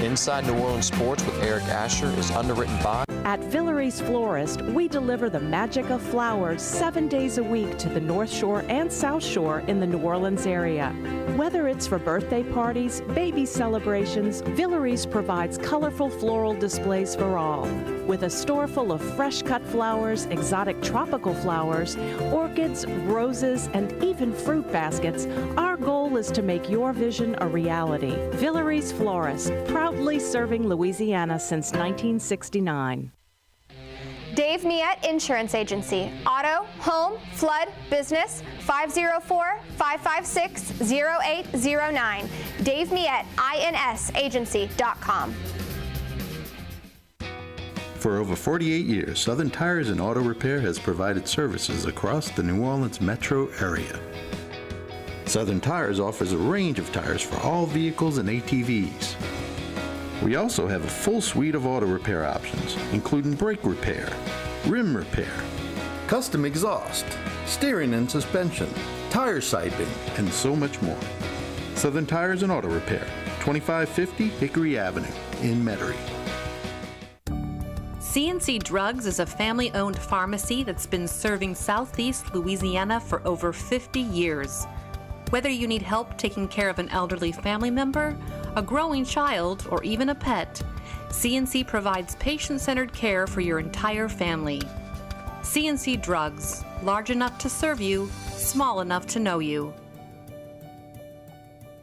Inside New Orleans Sports with Eric Asher is underwritten by... At Villeries Florist, we deliver the magic of flowers 7 days a week to the North Shore and South Shore in the New Orleans area. Whether it's for birthday parties, baby celebrations, Villeries provides colorful floral displays for all. With a store full of fresh-cut flowers, exotic tropical flowers, orchids, roses, and even fruit baskets, our goal is to make your vision a reality. Villeries Florist, proudly serving Louisiana since 1969. Dave Miette Insurance Agency. Auto, home, flood, business, 504-556-0809. Dave Miette, INSagency.com. For over 48 years, Southern Tires and Auto Repair has provided services across the New Orleans metro area. Southern Tires offers a range of tires for all vehicles and ATVs. We also have a full suite of auto repair options, including brake repair, rim repair, custom exhaust, steering and suspension, tire siping, and so much more. Southern Tires and Auto Repair, 2550 Hickory Avenue in Metairie. CNC Drugs is a family-owned pharmacy that's been serving Southeast Louisiana for over 50 years. Whether you need help taking care of an elderly family member, a growing child, or even a pet, CNC provides patient-centered care for your entire family. CNC Drugs, large enough to serve you, small enough to know you.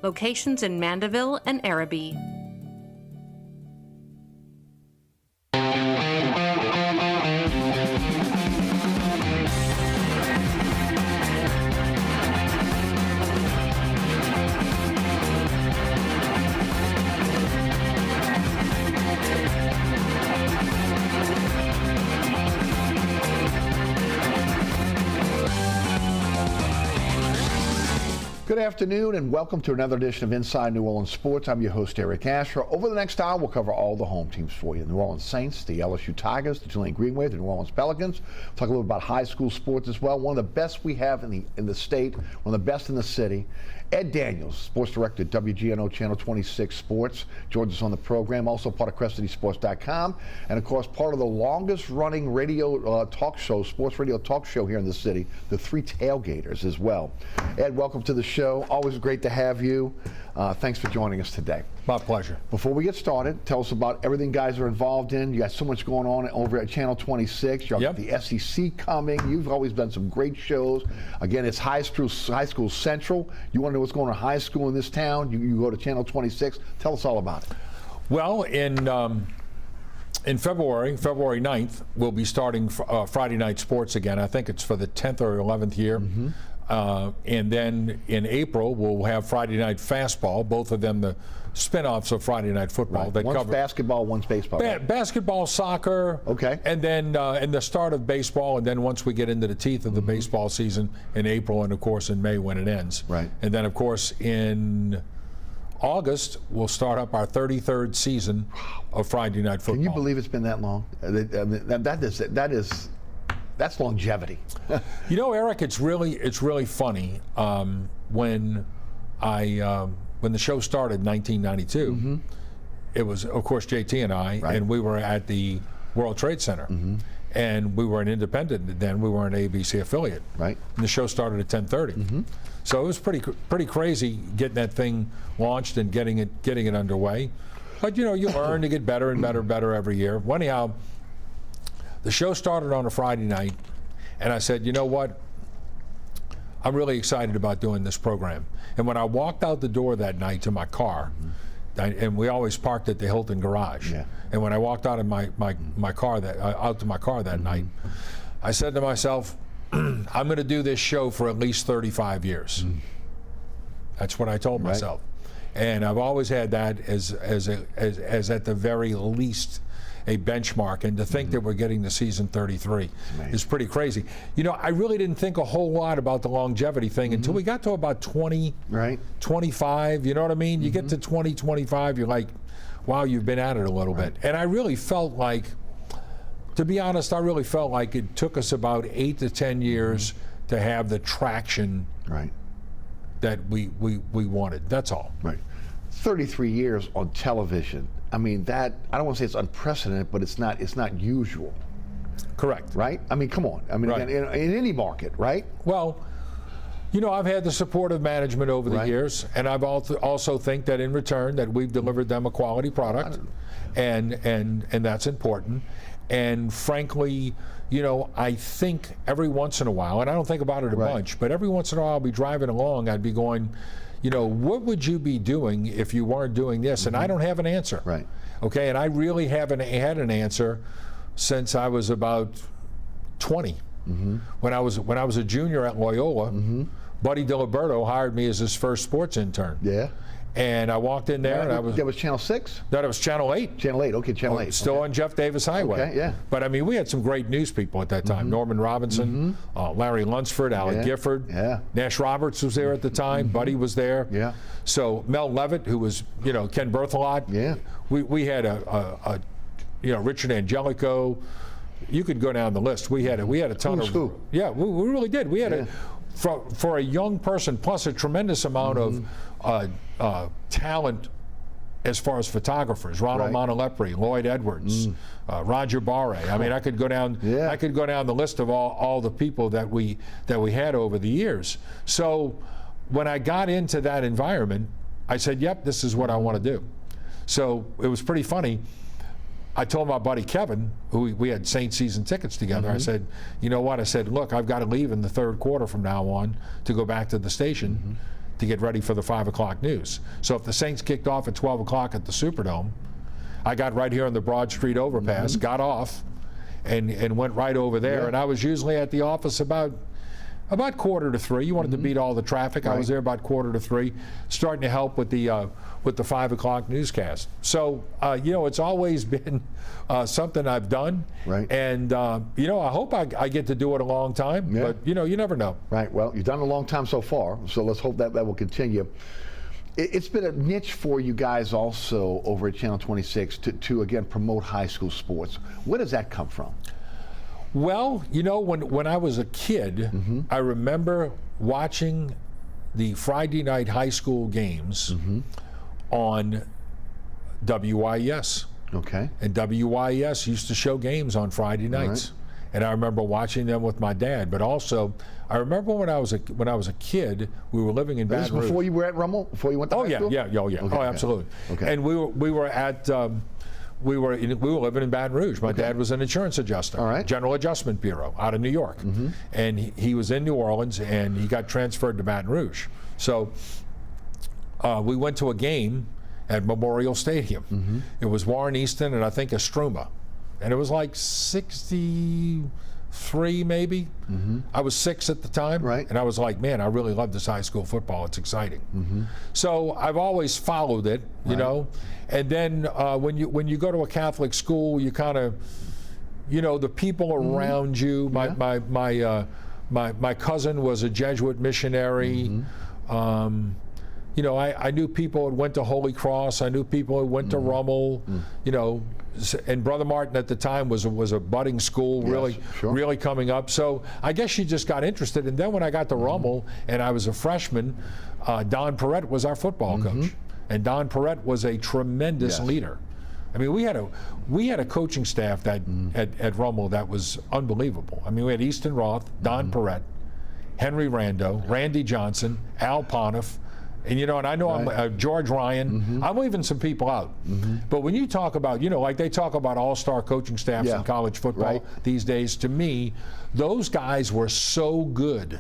Locations in Mandeville and Araby. Good afternoon and welcome to another edition of Inside New Orleans Sports. I'm your host, Eric Asher. Over the next hour, we'll cover all the home teams for you. The New Orleans Saints, the LSU Tigers, the Tulane Green Wave, the New Orleans Pelicans. We'll talk a little about high school sports as well. One of the best we have in the state, one of the best in the city. Ed Daniels, sports director at WGNO Channel 26 Sports, joins us on the program, also part of CrestCitySports.com, and of course part of the longest running radio talk show, sports radio talk show here in the city, the Three Tailgaters as well. Ed, welcome to the show. Always great to have you. Thanks for joining us today. My pleasure. Before we get started, tell us about everything guys are involved in. You got so much going on over at Channel 26. You've got the SEC coming. You've always done some great shows. Again, it's high school central. You want to know what's going on in high school in this town, you go to Channel 26. Tell us all about it. Well, in February 9th, we'll be starting Friday Night Sports again. I think it's for the 10th or 11th year. Mm-hmm. And then in April, we'll have Friday Night Fastball, both of them the spin-offs of Friday Night Football. Right. That One's cover basketball, one's baseball. Basketball, soccer, okay, and then in the start of baseball, and then once we get into the teeth of the baseball season in April, and of course in May when it ends. Right. And then of course in August, we'll start up our 33rd season of Friday Night Football. Can you believe it's been that long? That's longevity. You know, Eric, it's really funny. When the show started in 1992, it was, of course, JT and I, and we were at the World Trade Center. And we were an independent then. We were an ABC affiliate. Right. And the show started at 10:30. So it was pretty crazy getting that thing launched and getting it underway. But you know, you learn to get better and better every year. Well, anyhow, the show started on a Friday night, and I said, you know what? I'm really excited about doing this program. And when I walked out the door that night to my car, and we always parked at the Hilton garage. Yeah. And when I walked out of my car out to my car that night, I said to myself, I'm going to do this show for at least 35 years. That's what I told myself. And I've always had that as at the very least a benchmark, and to think that we're getting to season 33 is pretty crazy. You know, I really didn't think a whole lot about the longevity thing until we got to about 20, 25, you know what I mean? You get to 20, 25, you're like, wow, you've been at it a little bit. And I really felt like, to be honest, I really felt like it took us about 8 to 10 years to have the traction that we wanted. That's all. Right. 33 years on television. I mean, that, I don't want to say it's unprecedented, but it's not usual, Correct. right? I mean, come on. I mean, Right. again, in any market, right? Well, you know, I've had the support of management over the Right. years, and I've also think that in return that we've delivered them a quality product, and that's important. And frankly, you know, I think every once in a while, and I don't think about it a Right. bunch, but every once in a while I'll be driving along, I'd be going, you know, what would you be doing if you weren't doing this? And I don't have an answer. Right. Okay, and I really haven't had an answer since I was about 20. When I was a junior at Loyola, Buddy Diliberto hired me as his first sports intern. Yeah. And I walked in there, and I was That was Channel 6? that it was Channel 8. Channel 8, okay, Channel 8. Still on Jeff Davis Highway. Okay, yeah. But I mean, we had some great news people at that time. Norman Robinson, Larry Lunsford, Alec Yeah, Gifford. yeah. Nash Roberts was there at the time. Buddy was there. Yeah. So Mel Levitt, who was, you know, Ken Berthelot. Yeah. We had a you know, Richard Angelico. You could go down the list. We had a ton Who's of. who? Yeah, we really did. We had for a young person, plus a tremendous amount of talent as far as photographers. Ronald Right. Montelepre, Lloyd Edwards, Roger Barre. I mean, I could go down. Yeah. I could go down the list of all the people that we had over the years. So when I got into that environment, I said, "Yep, this is what I want to do." So it was pretty funny. I told my buddy Kevin, who we had Saints season tickets together, I said, you know what? I said, look, I've got to leave in the third quarter from now on to go back to the station to get ready for the 5 o'clock news. So if the Saints kicked off at 12 o'clock at the Superdome, I got right here on the Broad Street overpass, got off, and went right over there. Yeah. And I was usually at the office about 2:45. You wanted to beat all the traffic. I was there about 2:45, starting to help with the 5 o'clock newscast. So you know, it's always been something I've done. Right. And you know, I hope I get to do it a long time. Yeah. But you know, you never know. Right. Well, you've done it a long time so far, so let's hope that will continue. It's been a niche for you guys also over at Channel 26 to again promote high school sports. Where does that come from? Well, you know, when I was a kid, I remember watching the Friday night high school games on WIES. Okay. And WIES used to show games on Friday nights. And I remember watching them with my dad. But also, I remember when I was a kid, we were living in Is this Baton Rouge. before you were at Rummel? Before you went to high school? Yeah. Okay, Oh, absolutely. Okay. And we were at. We were living in Baton Rouge. My dad was an insurance adjuster, All right. General Adjustment Bureau out of New York, and he was in New Orleans, and he got transferred to Baton Rouge. So we went to a game at Memorial Stadium. It was Warren Easton and I think Estruma, and it was like 63 maybe. I was 6 at the time, Right. and I was like, man, I really love this high school football. It's exciting. So I've always followed it, you know. And then when you go to a Catholic school, you kind of, you know, the people around you. My cousin was a Jesuit missionary. You know, I knew people who went to Holy Cross. I knew people who went to Rummel. You know, and Brother Martin at the time was a budding school, really coming up. So I guess she just got interested. And then when I got to Rummel and I was a freshman, Don Perrette was our football coach, and Don Perrette was a tremendous leader. I mean, we had a coaching staff that at Rummel that was unbelievable. I mean, we had Easton Roth, Don Perrette, Henry Rando, Randy Johnson, Al Pontiff. And you know, and I know I'm George Ryan. I'm leaving some people out. But when you talk about, you know, like they talk about all-star coaching staffs in college football these days, to me, those guys were so good.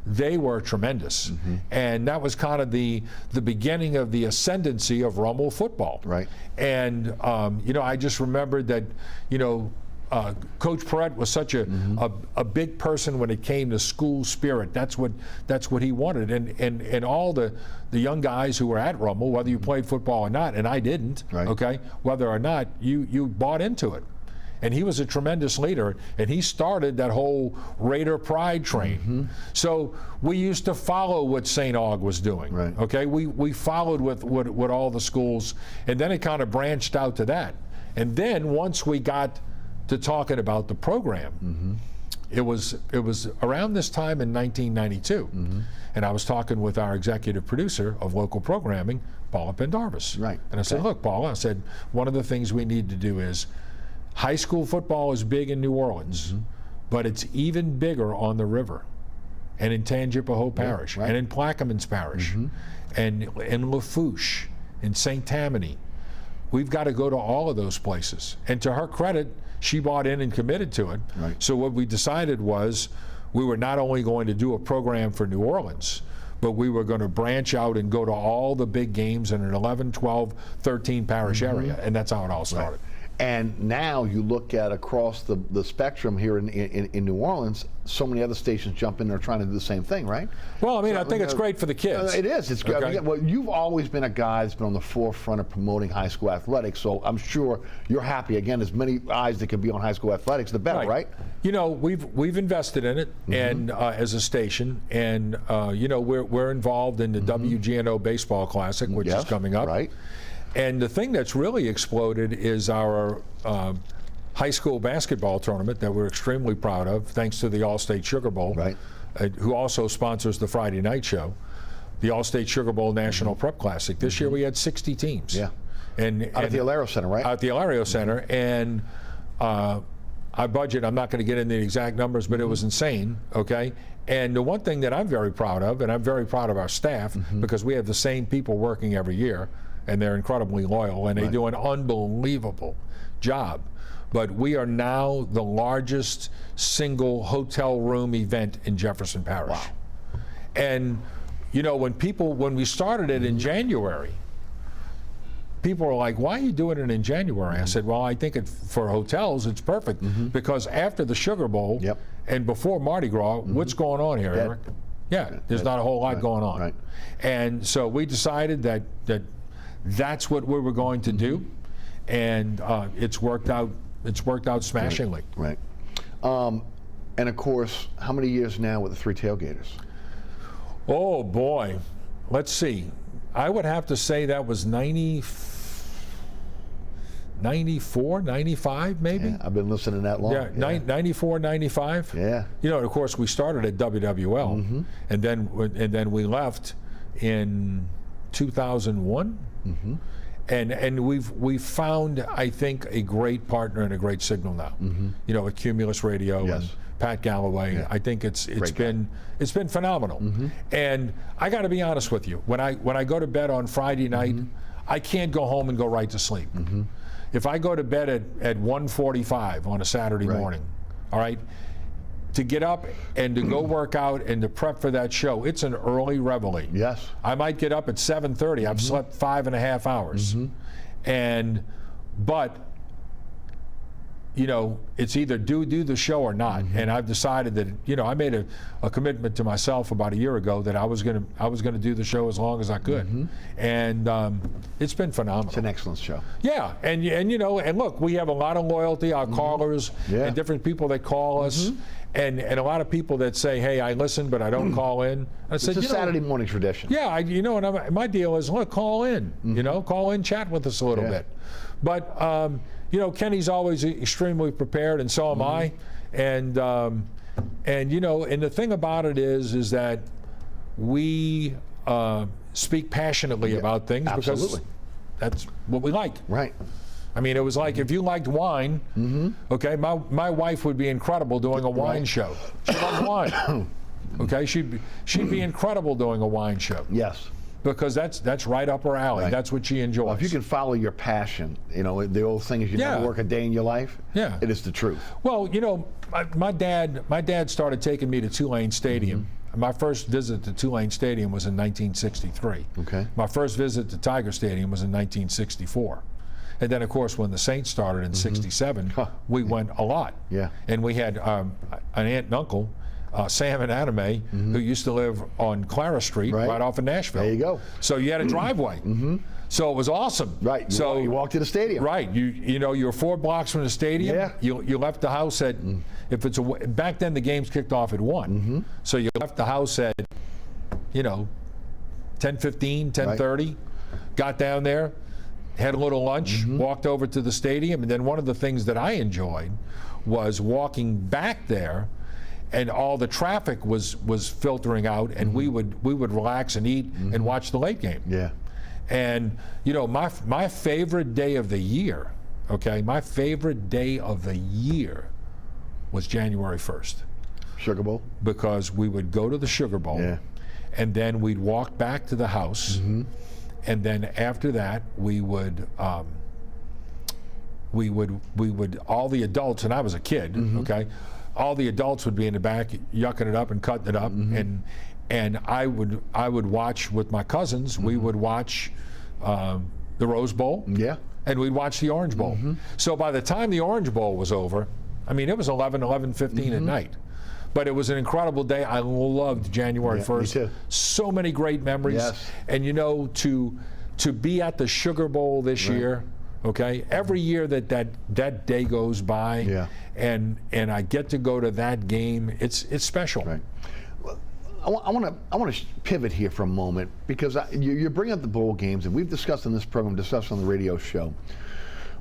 They were tremendous. And that was kind of the beginning of the ascendancy of Rummel football. Right. And you know, I just remembered that, you know, Coach Perrette was such a big person when it came to school spirit. That's what he wanted, and all the young guys who were at Rummel, whether you played football or not, and I didn't, okay, whether or not you bought into it. And he was a tremendous leader, and he started that whole Raider pride train. So we used to follow what St. Aug was doing. Okay, we followed with all the schools, and then it kind of branched out to that. And then once we got to talking about the program, it was around this time in 1992, and I was talking with our executive producer of local programming, Paula Pendarvis. Right. And I said, look, Paula, I said, one of the things we need to do is, high school football is big in New Orleans, but it's even bigger on the river, and in Tangipahoa Parish, and in Plaquemines Parish, and in Lafourche, in St. Tammany. We've got to go to all of those places. And to her credit, she bought in and committed to it. Right. So what we decided was we were not only going to do a program for New Orleans, but we were going to branch out and go to all the big games in an 11, 12, 13 parish area. And that's how it all started. And now you look at across the spectrum here in New Orleans, so many other stations jump in there trying to do the same thing, right? Well, I mean, I think it's great for the kids. It is. It's good. Okay. Well, you've always been a guy that's been on the forefront of promoting high school athletics, so I'm sure you're happy. Again, as many eyes that can be on high school athletics, the better, right? You know, we've invested in it, and as a station, and you know, we're involved in the WGNO Baseball Classic, which is coming up. Right. And the thing that's really exploded is our high school basketball tournament that we're extremely proud of, thanks to the All-State Sugar Bowl, who also sponsors the Friday night show, the All-State Sugar Bowl National Prep Classic. This year we had 60 teams. Yeah. And out at the Alaro Center, right? Out at the Alaro Center. And our budget, I'm not going to get into the exact numbers, but it was insane, okay? And the one thing that I'm very proud of, and I'm very proud of our staff, because we have the same people working every year, and they're incredibly loyal, and they do an unbelievable job. But we are now the largest single hotel room event in Jefferson Parish. Wow. And, you know, when we started it in January, people were like, why are you doing it in January? I said, well, I think for hotels, it's perfect, because after the Sugar Bowl and before Mardi Gras, what's going on here, Eric? Yeah, there's not a whole lot going on. Right. And so we decided that that's what we were going to do, and it's worked out. It's worked out smashingly. Right. And of course, how many years now with the Three Tailgaters? Oh boy, let's see. I would have to say that was 94, 95 maybe. Yeah, I've been listening that long. Yeah, 94, 95. Yeah. You know, of course, we started at WWL, and then we left in 2001. And we've found, I think, a great partner and a great signal now. You know, with Cumulus Radio and Pat Galloway. I think it's been phenomenal. And I got to be honest with you, when I go to bed on Friday night, I can't go home and go right to sleep. If I go to bed at 1:45 on a Saturday morning, all right, to get up and to go work out and to prep for that show, it's an early reveille. Yes. I might get up at 7:30. I've slept 5.5 hours. But you know, it's either do the show or not. And I've decided that, you know, I made a commitment to myself about a year ago that I was gonna do the show as long as I could. And it's been phenomenal. It's an excellent show. Yeah, and you know, and look, we have a lot of loyalty, our callers, and different people that call us. And a lot of people that say, hey, I listen, but I don't call in. I said, it's a Saturday morning tradition. Yeah, you know, and my deal is, look, call in. You know, call in, chat with us a little bit. But, you know, Kenny's always extremely prepared, and so am I. And you know, and the thing about it is that we speak passionately about things because that's what we like. Right. I mean, it was like if you liked wine, okay, my wife would be incredible doing a wine show. She loved wine. Okay, she'd be incredible doing a wine show. Yes. Because that's right up her alley. Right. That's what she enjoys. Well, if you can follow your passion, you know, the old thing is you never work a day in your life. Yeah. It is the truth. Well, you know, my dad started taking me to Tulane Stadium. My first visit to Tulane Stadium was in 1963. Okay. My first visit to Tiger Stadium was in 1964. And then, of course, when the Saints started in '67, we went a lot. Yeah. And we had an aunt and uncle, Sam and Anime, who used to live on Clara Street, right off of Nashville. There you go. So you had a driveway. So it was awesome. Right. So you walked to the stadium. Right. You know, you were 4 blocks from the stadium. Yeah. You left the house at if it's back then the games kicked off at 1. So you left the house at, you know, 10:15, 10:30. Got down there. Had a little lunch, walked over to the stadium, and then one of the things that I enjoyed was walking back there and all the traffic was filtering out, and we would relax and eat and watch the late game. Yeah. And you know, my favorite day of the year, okay, my favorite day of the year was January 1st. Sugar Bowl? Because we would go to the Sugar Bowl, Yeah. and then we'd walk back to the house, and then after that we would all the adults, and I was a kid, okay, all the adults would be in the back yucking it up and cutting it up, and I would watch with my cousins. We would watch the Rose Bowl, Yeah. and we'd watch the Orange Bowl. So by the time the Orange Bowl was over, I mean, it was 11:15 at night. But it was an incredible day. I loved January 1st. Me too. So many great memories. Yes. And you know, to be at the Sugar Bowl this year, okay, every year that day goes by, Yeah. and I get to go to that game, it's special. Right. Well, I want to pivot here for a moment, because you bring up the bowl games, and we've discussed in this program, discussed on the radio show,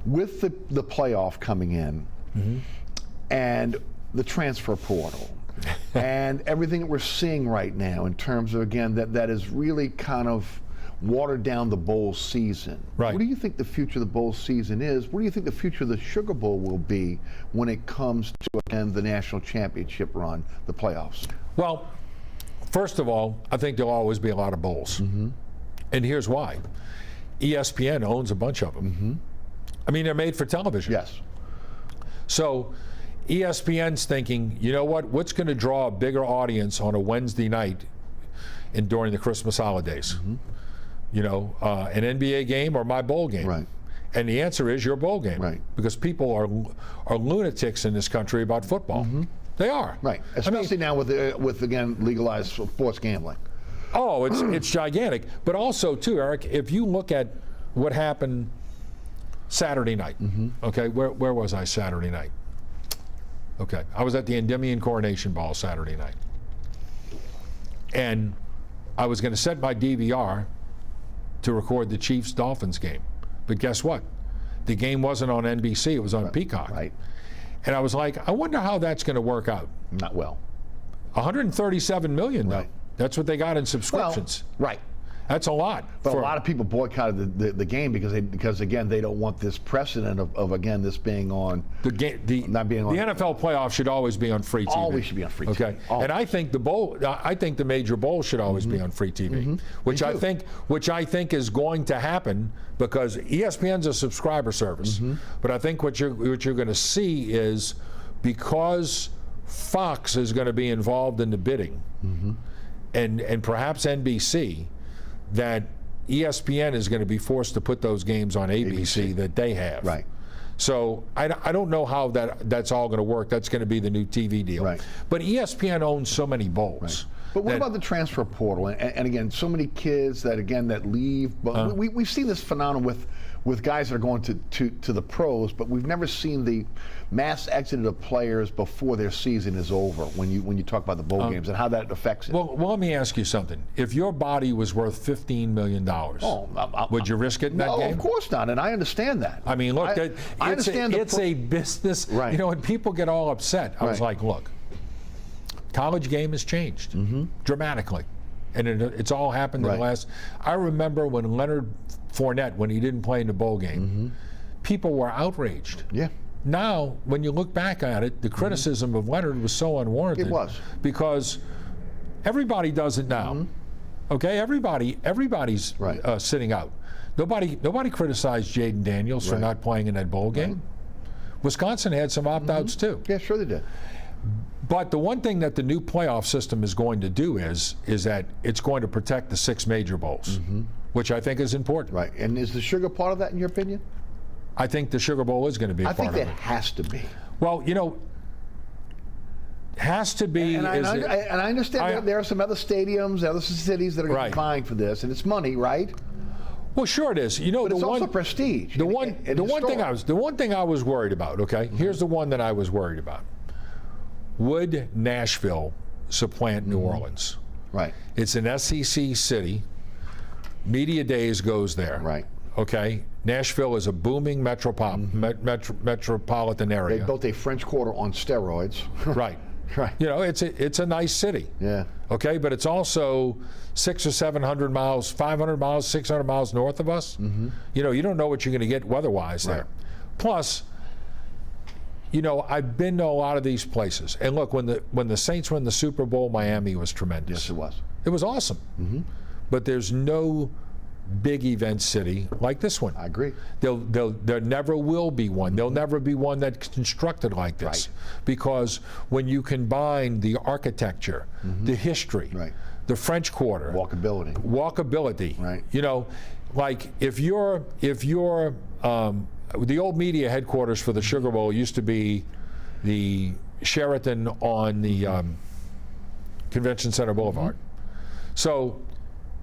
with the playoff coming in, and the transfer portal, and everything that we're seeing right now in terms of, again, that is really kind of watered down the bowl season. Right. What do you think the future of the bowl season is? What do you think the future of the Sugar Bowl will be when it comes to, again, the national championship run, the playoffs? Well, first of all, I think there'll always be a lot of bowls. And here's why. ESPN owns a bunch of them. I mean, they're made for television. Yes. So ESPN's thinking, you know what? What's going to draw a bigger audience on a Wednesday night and during the Christmas holidays? You know, an NBA game or my bowl game? Right. And the answer is your bowl game. Right. Because people are lunatics in this country about football. They are. Right. Especially now with again legalized sports gambling. Oh, it's gigantic. But also too, Eric, if you look at what happened Saturday night. Okay, where was I Saturday night? Okay, I was at the Endymion Coronation Ball Saturday night. And I was going to set my DVR to record the Chiefs-Dolphins game. But guess what? The game wasn't on NBC, it was on Peacock. Right. And I was like, I wonder how that's going to work out. Not well. 137 million, though. Right. That's what they got in subscriptions. Well, right. That's a lot. But a lot of people boycotted the game because again, they don't want this precedent of again, this being on the game. Not being on the NFL playoffs should always be on free TV. Always should be on free TV. Okay. Always. And I think the major bowl should always be on free TV, which I think is going to happen because ESPN's a subscriber service. But I think what you're going to see is because Fox is going to be involved in the bidding, and perhaps NBC, that ESPN is going to be forced to put those games on ABC that they have. Right. So I don't know how that's all going to work. That's going to be the new TV deal. Right. But ESPN owns so many bowls. Right. But what about the transfer portal? And again, so many kids that leave. But we've seen this phenomenon with guys that are going to the pros, but we've never seen the mass exit of players before their season is over. When you talk about the bowl games and how that affects it. Well, let me ask you something. If your body was worth $15 million, would you risk it in that game? No, of course not, and I understand that. I mean, look, I understand it's a business. Right. You know, when people get all upset, I was like, look, college game has changed dramatically. And it's all happened in the last. I remember when Leonard Fournette, when he didn't play in the bowl game, people were outraged. Yeah. Now, when you look back at it, the criticism of Leonard was so unwarranted. It was. Because everybody does it now. Okay, everybody's sitting out. Nobody criticized Jaden Daniels for not playing in that bowl game. Wisconsin had some opt-outs too. Yeah, sure they did. But the one thing that the new playoff system is going to do is that it's going to protect the 6 major bowls, which I think is important. Right. And is the Sugar part of that, in your opinion? I think the Sugar Bowl is going to be a part of it. I think that has to be. Well, you know, has to be. And I understand there are some other stadiums, other cities that are going to be vying for this, and it's money, right? Well, sure it is. You know, but it's also prestige. The one thing I was worried about. Okay, here's the one that I was worried about. Would Nashville supplant New Orleans? Right. It's an SEC city. Media Days goes there. Right. Okay. Nashville is a booming metropolitan area. They built a French Quarter on steroids. Right. Right. You know, it's a nice city. Yeah. Okay, but it's also 600 or 700 miles, 500 miles, 600 miles north of us. You know, you don't know what you're going to get weather-wise there. Plus, you know, I've been to a lot of these places, and look, when the Saints won the Super Bowl, Miami was tremendous. Yes, it was. It was awesome. But there's no big event city like this one. I agree. There never will be one. There'll never be one that's constructed like this. Because when you combine the architecture, the history, the French Quarter, walkability, right? You know, like if you're the old media headquarters for the Sugar Bowl used to be the Sheraton on the Convention Center Boulevard. So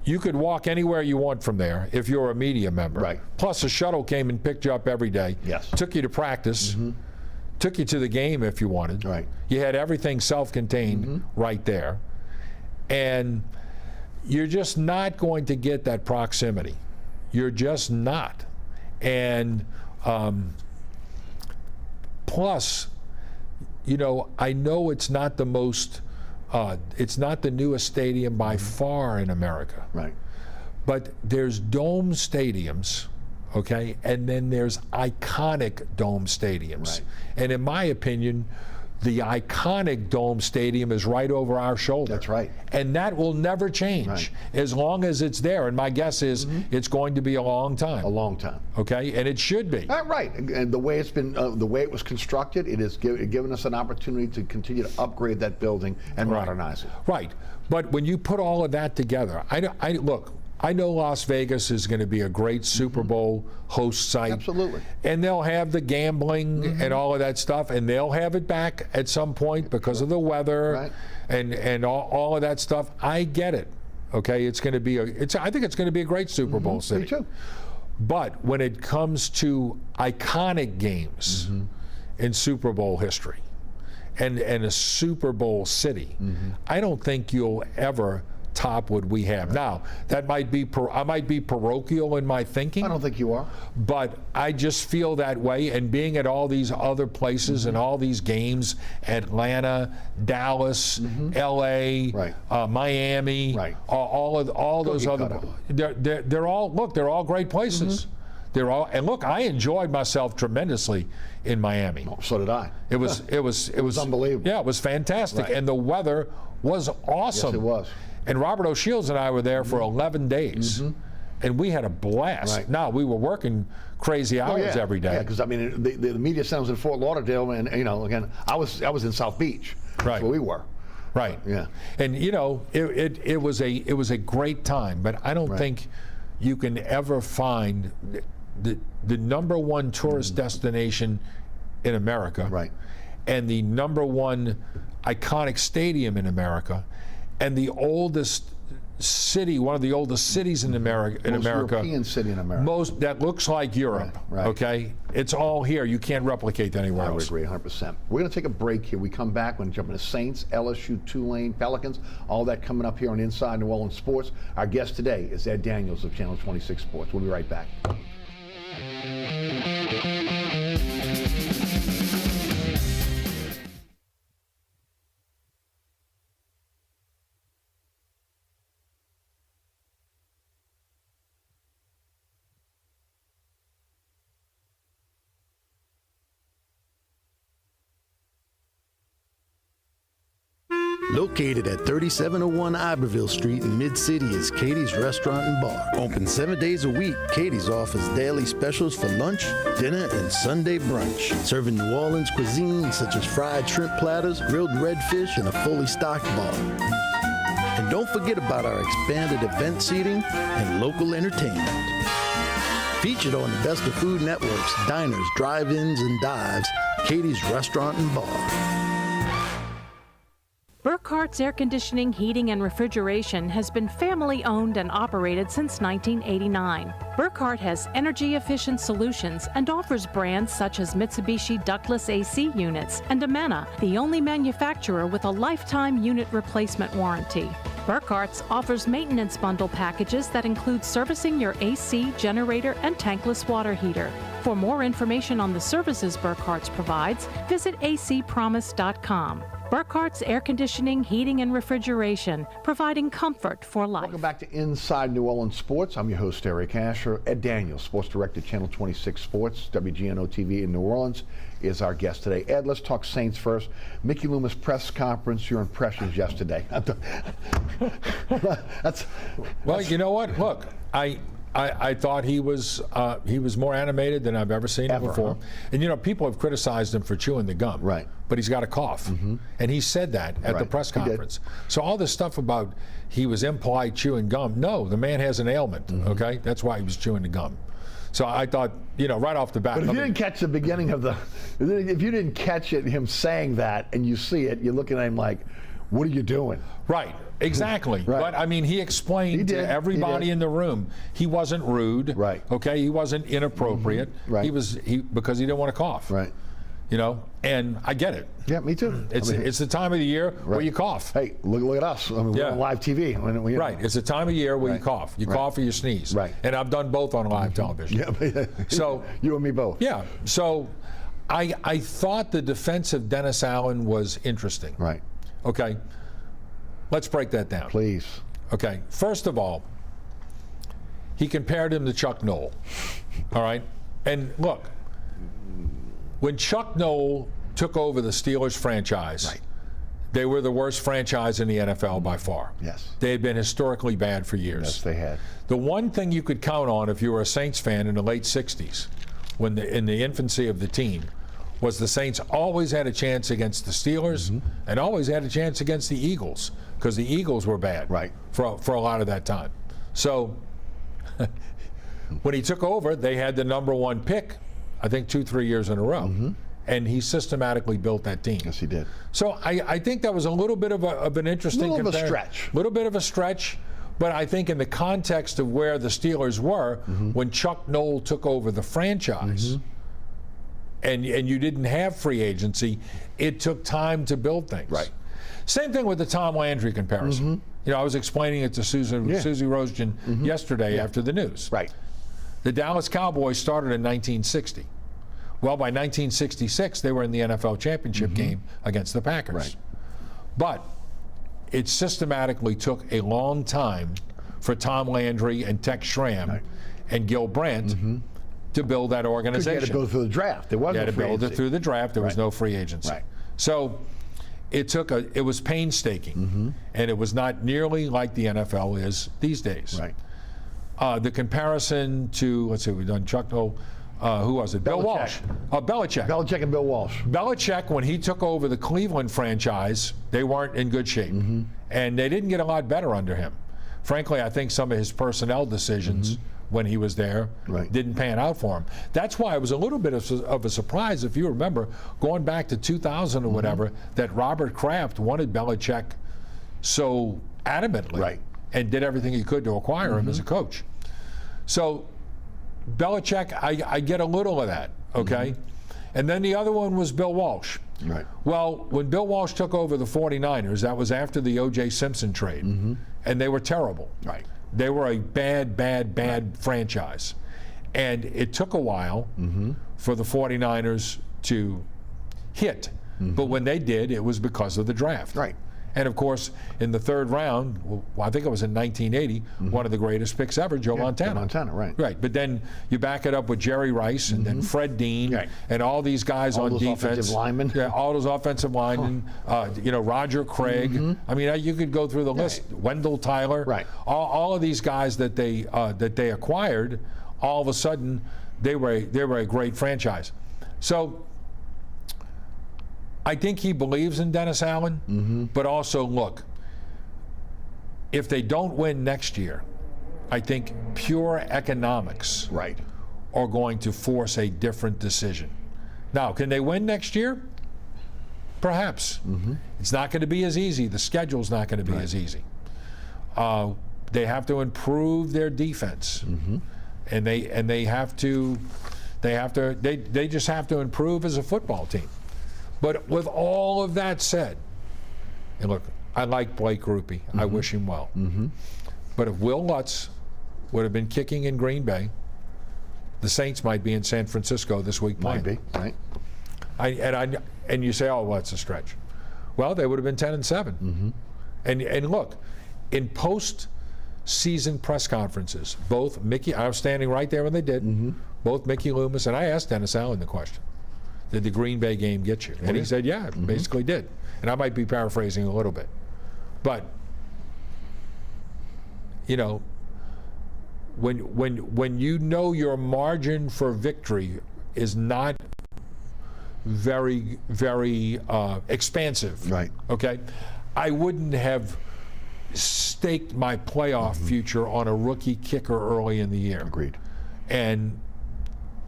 you could walk anywhere you want from there if you're a media member. Right. Plus a shuttle came and picked you up every day. Yes. Took you to practice. Took you to the game if you wanted. Right. You had everything self-contained right there. And you're just not going to get that proximity. You're just not. And plus, you know, I know it's not the most, it's not the newest stadium by far in America. Right. But there's dome stadiums, okay, and then there's iconic dome stadiums. Right. And in my opinion, the iconic dome stadium is right over our shoulder. That's right. And that will never change as long as it's there. And my guess is it's going to be a long time. A long time. Okay, and it should be. Right, and the way it's been, the way it was constructed, it has given us an opportunity to continue to upgrade that building and modernize it. Right, but when you put all of that together, look, I know Las Vegas is going to be a great Super Bowl host site. Absolutely. And they'll have the gambling and all of that stuff, and they'll have it back at some point because of the weather and all of that stuff. I get it. Okay, it's going to be I think it's going to be a great Super Bowl city. Me too. But when it comes to iconic games in Super Bowl history and a Super Bowl city, I don't think you'll ever top what we have. Now, that might be I might be parochial in my thinking. I don't think you are. But I just feel that way, and being at all these other places and all these games, Atlanta, Dallas, LA, Miami, all those other, they're all great places. They're all, and look, I enjoyed myself tremendously in Miami. Oh, so did I. It was unbelievable. Yeah, it was fantastic, and the weather was awesome. Yes, it was. And Robert O'Shields and I were there for 11 days, and we had a blast. Right. Now, we were working crazy hours every day. Yeah, because I mean, the media centers in Fort Lauderdale, and you know, again, I was in South Beach. That's where we were. Right. Yeah. And you know, it was a great time, but I don't think you can ever find the #1 tourist destination in America, and the #1 iconic stadium in America, and the oldest city, one of the oldest cities in America. Most European city in America. Most that looks like Europe. Right. Okay, it's all here. You can't replicate anywhere else. I would agree 100%. We're going to take a break here. We come back. We're going to jump into Saints, LSU, Tulane, Pelicans, all that coming up here on Inside New Orleans Sports. Our guest today is Ed Daniels of Channel 26 Sports. We'll be right back. Located at 3701 Iberville Street in Mid-City is Katie's Restaurant and Bar. Open 7 days a week, Katie's offers daily specials for lunch, dinner, and Sunday brunch. Serving New Orleans cuisine such as fried shrimp platters, grilled redfish, and a fully stocked bar. And don't forget about our expanded event seating and local entertainment. Featured on the Best of Food Network's diners, drive-ins, and dives, Katie's Restaurant and Bar. Burkhart's Air Conditioning, Heating, and Refrigeration has been family-owned and operated since 1989. Burkhart has energy-efficient solutions and offers brands such as Mitsubishi ductless AC units and Amana, the only manufacturer with a lifetime unit replacement warranty. Burkhart's offers maintenance bundle packages that include servicing your AC, generator, and tankless water heater. For more information on the services Burkhart's provides, visit acpromise.com. Burkhart's Air Conditioning, Heating, and Refrigeration, providing comfort for life. Welcome back to Inside New Orleans Sports. I'm your host, Eric Asher. Ed Daniels, Sports Director, Channel 26 Sports, WGNO-TV in New Orleans, is our guest today. Ed, let's talk Saints first. Mickey Loomis press conference, your impressions yesterday. Well, you know what? Look, I thought he was more animated than I've ever seen him before. And you know, people have criticized him for chewing the gum. Right. But he's got a cough. And he said that at the press conference. So all this stuff about he was impolite chewing gum, no, the man has an ailment, okay? That's why he was chewing the gum. So I thought, you know, right off the bat. But if you didn't catch the beginning of if you didn't catch it, him saying that, and you see it, you're looking at him like, what are you doing? Right, exactly. Right. But I mean, he explained to everybody in the room he wasn't rude. Right. Okay, he wasn't inappropriate. Right. He because he didn't want to cough. Right. You know, and I get it. Yeah, me too. It's the time of the year where you cough. Hey, look at us. I mean, we're on live TV. Right. It's the time of year where you cough. You cough or you sneeze. Right. And I've done both on live television. Yeah. So you and me both. Yeah. So I thought the defense of Dennis Allen was interesting. Right. Okay. Let's break that down. Please. Okay. First of all, he compared him to Chuck Noll. All right. And look, when Chuck Noll took over the Steelers franchise, they were the worst franchise in the NFL by far. Yes. They had been historically bad for years. Yes, they had. The one thing you could count on if you were a Saints fan in the late 60s, in the infancy of the team, was the Saints always had a chance against the Steelers and always had a chance against the Eagles, because the Eagles were bad for a lot of that time. So when he took over, they had the #1 pick, I think 2-3 years in a row. And he systematically built that team. Yes, he did. So I think that was a little bit of an interesting little bit of a stretch. Little bit of a stretch. But I think in the context of where the Steelers were when Chuck Noll took over the franchise, and you didn't have free agency, it took time to build things. Right. Same thing with the Tom Landry comparison. You know, I was explaining it to Susie Rosgen yesterday after the news. Right. The Dallas Cowboys started in 1960. Well, by 1966, they were in the NFL championship game against the Packers. Right. But it systematically took a long time for Tom Landry and Tex Schramm and Gil Brandt to build that organization. You had to build it through the draft. There was no free agency. You had to build it through the draft. There was no free agency. Right. So it was painstaking, and it was not nearly like the NFL is these days. Right. The comparison to, let's see, we've done Chuck Noll. Who was it? Bill Walsh. Belichick. Belichick and Bill Walsh. Belichick, when he took over the Cleveland franchise, they weren't in good shape. And they didn't get a lot better under him. Frankly, I think some of his personnel decisions when he was there didn't pan out for him. That's why it was a little bit of a surprise, if you remember, going back to 2000 or whatever, that Robert Kraft wanted Belichick so adamantly and did everything he could to acquire him as a coach. So Belichick, I get a little of that, okay? And then the other one was Bill Walsh. Right. Well, when Bill Walsh took over the 49ers, that was after the O.J. Simpson trade, and they were terrible. Right. They were a bad franchise. And it took a while for the 49ers to hit. But when they did, it was because of the draft. Right. And of course, in the third round, I think it was in 1980, one of the greatest picks ever, Joe Montana. Joe Montana, right. Right, but then you back it up with Jerry Rice and then Fred Dean and all these guys all on those defense. Offensive linemen. Yeah, all those offensive linemen. You know, Roger Craig. I mean, you could go through the list. Wendell Tyler. Right. All of these guys that they acquired, all of a sudden, they were a great franchise. So I think he believes in Dennis Allen, but also, look, if they don't win next year, I think pure economics are going to force a different decision. Now, can they win next year? Perhaps. It's not going to be as easy. The schedule's not going to be as easy. They have to improve their defense, and they just have to improve as a football team. But with all of that said, and look, I like Blake Grupe. I wish him well. But if Will Lutz would have been kicking in Green Bay, the Saints might be in San Francisco this week playing. Might be, right. And you say, oh, well, it's a stretch. Well, they would have been 10-7. And look, in post-season press conferences, both Mickey, I was standing right there when they did, both Mickey Loomis, and I asked Dennis Allen the question, did the Green Bay game get you? And he said, yeah, it basically did. And I might be paraphrasing a little bit. But, you know, when you know your margin for victory is not very, very expansive, Right. okay, I wouldn't have staked my playoff future on a rookie kicker early in the year. Agreed. And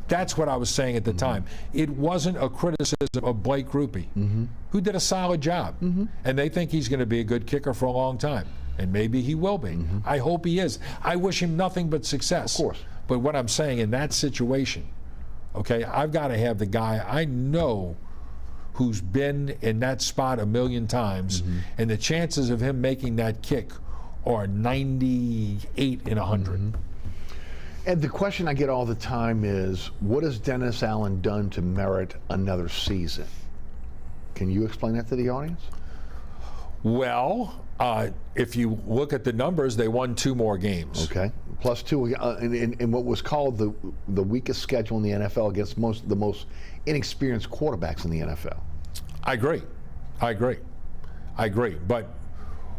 that's what I was saying at the time. It wasn't a criticism of Blake Grupe, who did a solid job. And they think he's going to be a good kicker for a long time. And maybe he will be. I hope he is. I wish him nothing but success. Of course. But what I'm saying, in that situation, okay, I've got to have the guy I know who's been in that spot a million times, and the chances of him making that kick are 98 in 100. And the question I get all the time is, what has Dennis Allen done to merit another season? Can you explain that to the audience? Well, if you look at the numbers, they won 2 more games. Okay. Plus 2 in what was called the weakest schedule in the NFL against the most inexperienced quarterbacks in the NFL. I agree. But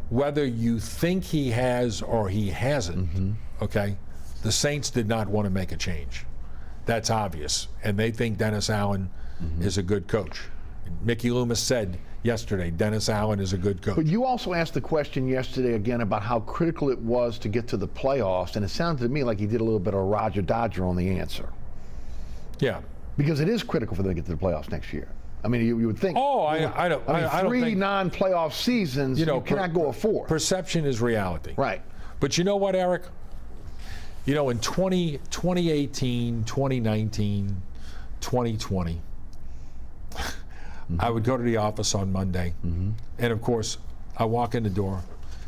whether you think he has or he hasn't, okay, the Saints did not want to make a change. That's obvious. And they think Dennis Allen is a good coach. Mickey Loomis said yesterday, Dennis Allen is a good coach. But you also asked the question yesterday again about how critical it was to get to the playoffs, and it sounded to me like he did a little bit of Roger Dodger on the answer. Yeah. Because it is critical for them to get to the playoffs next year. I mean, you would think. Oh, I don't 3 think, non-playoff seasons, you cannot go a 4th. Perception is reality. Right. But you know what, Eric? You know, in 2018, 2019, 2020, I would go to the office on Monday, and of course, I walk in the door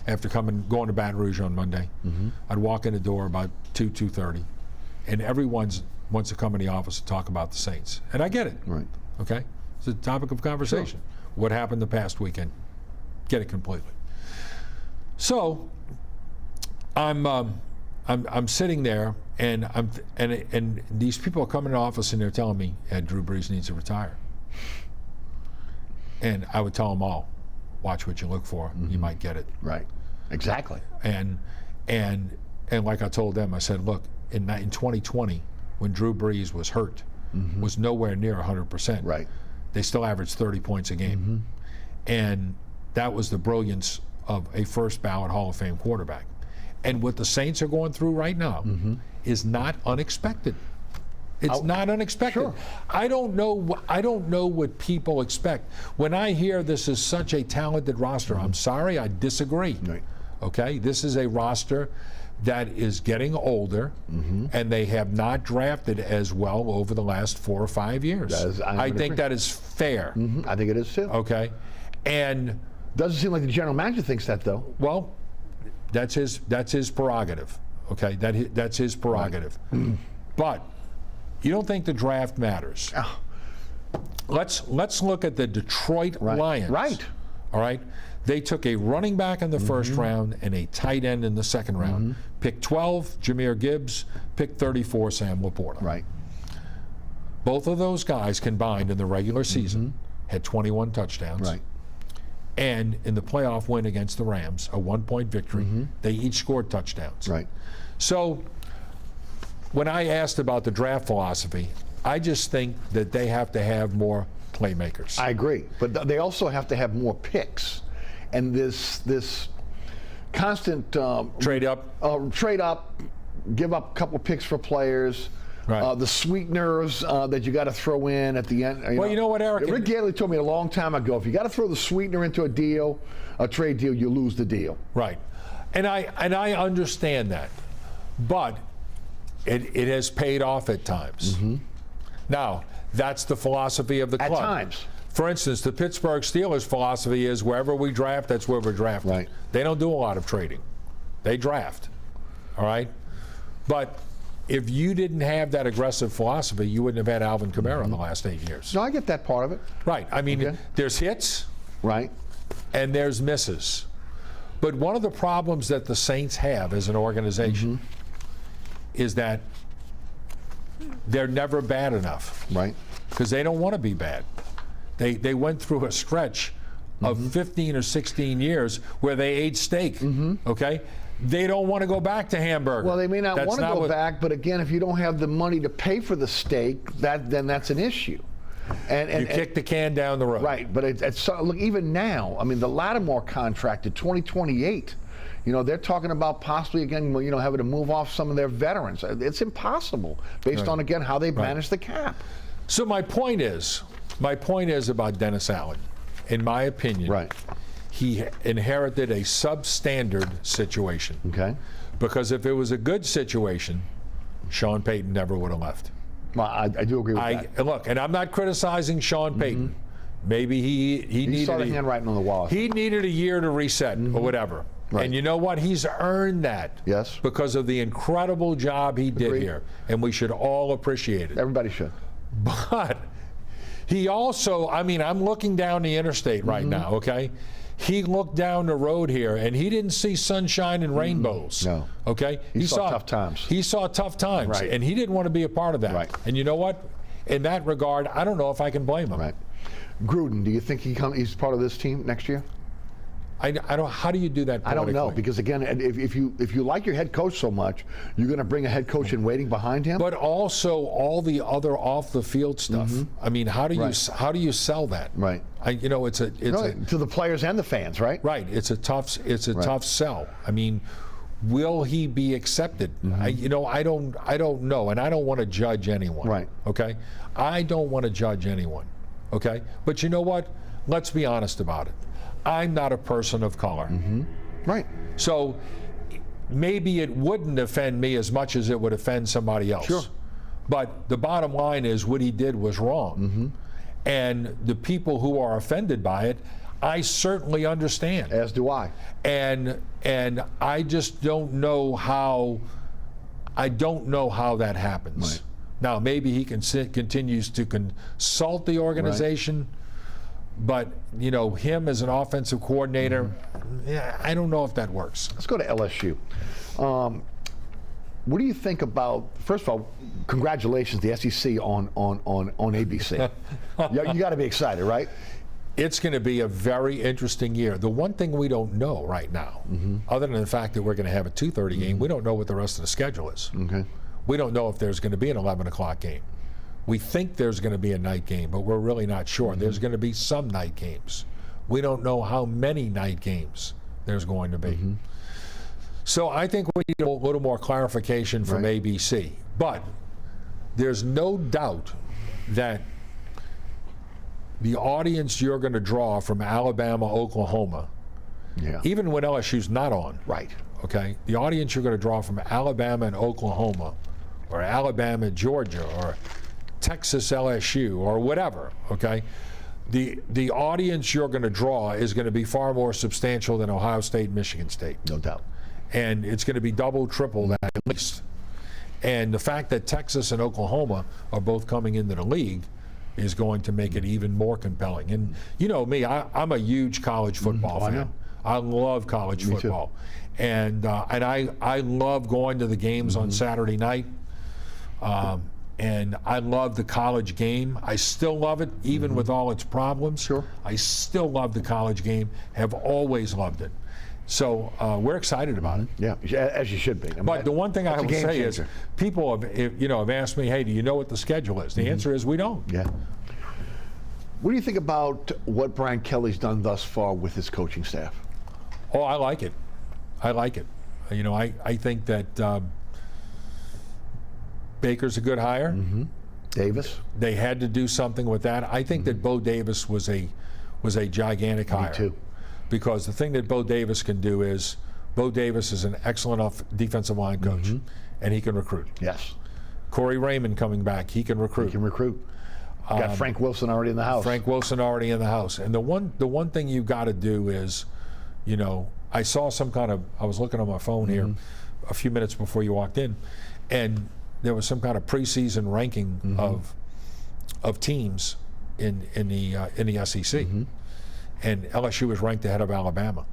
after going to Baton Rouge on Monday. I'd walk in the door about 2:30, and everyone wants to come in the office to talk about the Saints, and I get it. Right. Okay, it's a topic of conversation. Sure. What happened the past weekend? Get it completely. So, I'm sitting there, and and these people are coming in the office, and they're telling me, Drew Brees needs to retire. And I would tell them all, watch what you look for. You might get it. Right. Exactly. And like I told them, I said, look, in 2020, when Drew Brees was hurt, was nowhere near 100%. Right. They still averaged 30 points a game. And that was the brilliance of a first ballot Hall of Fame quarterback. And what the Saints are going through right now is not unexpected. It's not unexpected. Sure. I don't know what people expect. When I hear this is such a talented roster, I'm sorry, I disagree. Right. Okay, this is a roster that is getting older, and they have not drafted as well over the last 4 or 5 years. I think that is fair. I think it is too. Okay, and doesn't seem like the general manager thinks that though. Well, that's his prerogative. Okay, that's his prerogative. Right. But you don't think the draft matters? Let's look at the Detroit Lions. Right. All right. They took a running back in the first round and a tight end in the second round. Pick 12, Jahmyr Gibbs. Pick 34, Sam Laporta. Right. Both of those guys combined in the regular season had 21 touchdowns. Right. And in the playoff win against the Rams, a 1-point victory, they each scored touchdowns. Right. So when I asked about the draft philosophy, I just think that they have to have more playmakers. I agree, but they also have to have more picks, and this constant trade up, give up a couple picks for players. Right. The sweeteners that you got to throw in at the end. You know what, Eric? Rick Gailey told me a long time ago, if you got to throw the sweetener into a trade deal, you lose the deal. Right, and I understand that, but it has paid off at times. Now, that's the philosophy of the club. At times. For instance, the Pittsburgh Steelers' philosophy is wherever we draft, that's where we're drafted. Right. They don't do a lot of trading. They draft. All right? But if you didn't have that aggressive philosophy, you wouldn't have had Alvin Kamara in the last 8 years. No, I get that part of it. Right. I mean, there's hits. Right. and there's misses. But one of the problems that the Saints have as an organization is that they're never bad enough. Right. Because they don't want to be bad. They went through a stretch of 15 or 16 years where they ate steak, okay? They don't want to go back to hamburger. Well, they may not want to go what, back, but again, if you don't have the money to pay for the steak, then that's an issue. And you kick the can down the road. Right, but look, even now, I mean, the Lattimore contract to 2028, you know, they're talking about possibly, again, you know, having to move off some of their veterans. It's impossible based on, again, how they manage the cap. So my point is about Dennis Allen. In my opinion, he inherited a substandard situation. Okay. Because if it was a good situation, Sean Payton never would have left. Well, I do agree with that. Look, and I'm not criticizing Sean Payton. Maybe he needed saw the handwriting on the wall. He needed a year to reset or whatever. Right. And you know what? He's earned that. Yes. Because of the incredible job he did here, and we should all appreciate it. Everybody should. But he also, I mean, I'm looking down the interstate right now, okay? He looked down the road here, and he didn't see sunshine and rainbows. No. Okay? He saw tough times. He saw tough times, Right. and he didn't want to be a part of that. Right. And you know what? In that regard, I don't know if I can blame him. Right. Gruden, do you think he's part of this team next year? I don't. How do you do that? I don't know, politically? because again, if you like your head coach so much, you're going to bring a head coach in waiting behind him. But also all the other off the field stuff. I mean, how do you sell that? Right. You know, it's to the players and the fans, right? Right. It's a tough sell. I mean, will he be accepted? I don't know, and I don't want to judge anyone. Right. Okay. I don't want to judge anyone. Okay. But you know what? Let's be honest about it. I'm not a person of color. Right. So maybe it wouldn't offend me as much as it would offend somebody else. Sure. But the bottom line is what he did was wrong. And the people who are offended by it, I certainly understand. As do I. And I just don't know how that happens. Right. Now, maybe he continues to consult the organization. But, you know, him as an offensive coordinator, yeah, I don't know if that works. Let's go to LSU. What do you think about, first of all, congratulations, the SEC on ABC. You got to be excited, right? It's going to be a very interesting year. The one thing we don't know right now, other than the fact that we're going to have a 2:30 game, we don't know what the rest of the schedule is. Okay. We don't know if there's going to be an 11 o'clock game. We think there's going to be a night game, but we're really not sure. There's going to be some night games. We don't know how many night games there's going to be. So I think we need a little more clarification from ABC. But there's no doubt that the audience you're going to draw from Alabama, Oklahoma, even when LSU's not on, okay, the audience you're going to draw from Alabama and Oklahoma, or Alabama, Georgia, or Texas LSU, or whatever, okay? The audience you're going to draw is going to be far more substantial than Ohio State, Michigan State. No doubt. And it's going to be double, triple that at least. And the fact that Texas and Oklahoma are both coming into the league is going to make it even more compelling. And you know me, I'm a huge college football fan. I love college football. And I love going to the games on Saturday night. And I love the college game. I still love it, even with all its problems. Sure. I still love the college game, have always loved it. So we're excited about it. Yeah, as you should be. I mean, but the one thing I will say is, people have asked me, hey, do you know what the schedule is? The answer is we don't. Yeah. What do you think about what Brian Kelly's done thus far with his coaching staff? Oh, I like it. I like it. You know, I think that Baker's a good hire. Davis. They had to do something with that. I think that Bo Davis was a gigantic hire. Me too. Because the thing that Bo Davis can do is, Bo Davis is an excellent defensive line coach, and he can recruit. Yes. Corey Raymond coming back, he can recruit. He can recruit. Got Frank Wilson already in the house. Frank Wilson already in the house. And the one thing you've got to do is, you know, I saw I was looking on my phone here a few minutes before you walked in, and there was some kind of preseason ranking of teams in the SEC. and LSU is ranked ahead of Alabama.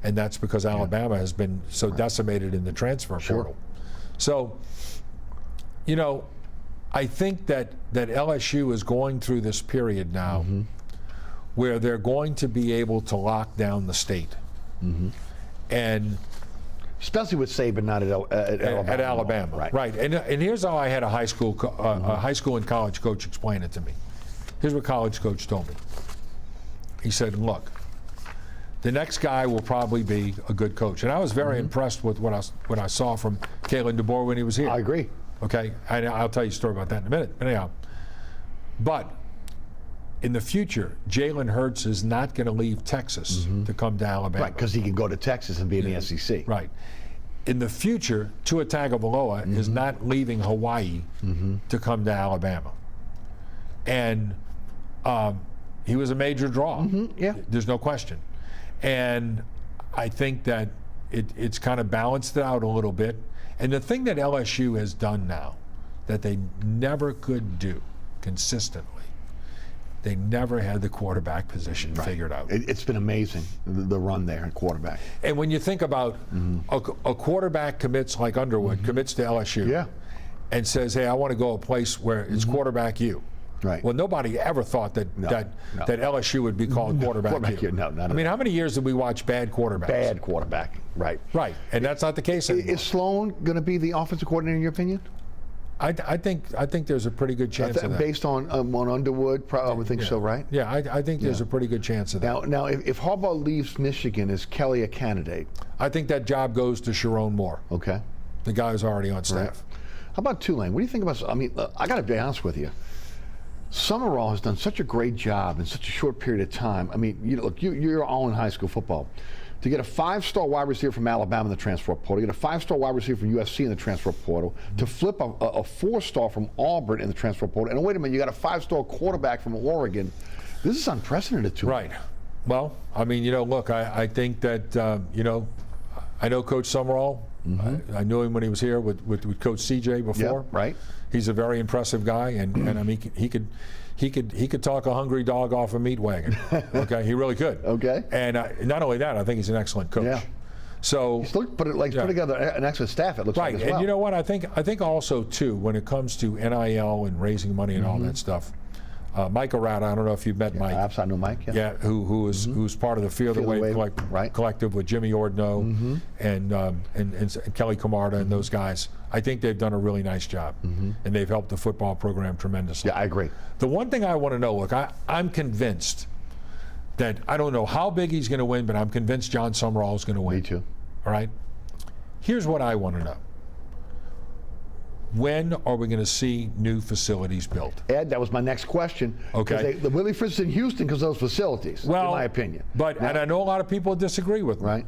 And that's because Alabama has been so decimated in the transfer portal. So, you know, I think that LSU is going through this period now where they're going to be able to lock down the state. And especially with Saban not at Alabama. At Alabama, right. And here's how I had a high school and college coach explain it to me. Here's what college coach told me. He said, look, the next guy will probably be a good coach. And I was very impressed with what I saw from Kalen DeBoer when he was here. I agree. Okay, I'll tell you a story about that in a minute. Anyhow, but in the future, Jalen Hurts is not going to leave Texas to come to Alabama. Right, because he can go to Texas and be in the SEC. Right. In the future, Tua Tagovailoa is not leaving Hawaii to come to Alabama. And he was a major draw. There's no question. And I think that it's kind of balanced it out a little bit. And the thing that LSU has done now that they never could do consistently, they never had the quarterback position figured out. It's been amazing, the run there at quarterback. And when you think about a quarterback commits like Underwood, commits to LSU and says, hey, I want to go a place where it's quarterback you. Right. Well, nobody ever thought that LSU would be called quarterback you. No, I mean, how many years did we watch bad quarterbacks? Bad quarterback, right. Right, and that's not the case anymore. Is Sloan going to be the offensive coordinator in your opinion? I think there's a pretty good chance of that. Based on Underwood, I would think so, right? Yeah, I think there's a pretty good chance of that. Now, if Harbaugh leaves Michigan, is Kelly a candidate? I think that job goes to Sharon Moore. Okay. The guy who's already on staff. Right. How about Tulane? What do you think about? I mean, I got to be honest with you. Summerall has done such a great job in such a short period of time. I mean, you're all in high school football. To get a 5-star wide receiver from Alabama in the transfer portal, to get a 5-star wide receiver from USC in the transfer portal, to flip a 4-star from Auburn in the transfer portal, and wait a minute, you got a 5-star quarterback from Oregon. This is unprecedented too. Right. Well, I mean, look, I think that, I know Coach Summerall. I knew him when he was here with Coach CJ before. Yeah, right. He's a very impressive guy, and I mean, he could talk a hungry dog off a meat wagon. Okay, he really could. Okay. And not only that, I think he's an excellent coach. Yeah. So he's put together an excellent staff. It looks right. like as well. And you know what? I think also too, when it comes to NIL and raising money and all that stuff, Mike Arata, I don't know if you've met Mike. I know Mike. Yeah. Who's part of the Field of Wave collective with Jimmy Ordno and Kelly Camarda and those guys. I think they've done a really nice job, and they've helped the football program tremendously. Yeah, I agree. The one thing I want to know, look, I'm convinced that I don't know how big he's going to win, but I'm convinced John Summerall is going to win. Me too. All right. Here's what I want to know. When are we going to see new facilities built? Ed, that was my next question. Okay. The Willie Fritz in Houston because those facilities, in my opinion. But and I know a lot of people disagree with me. Right.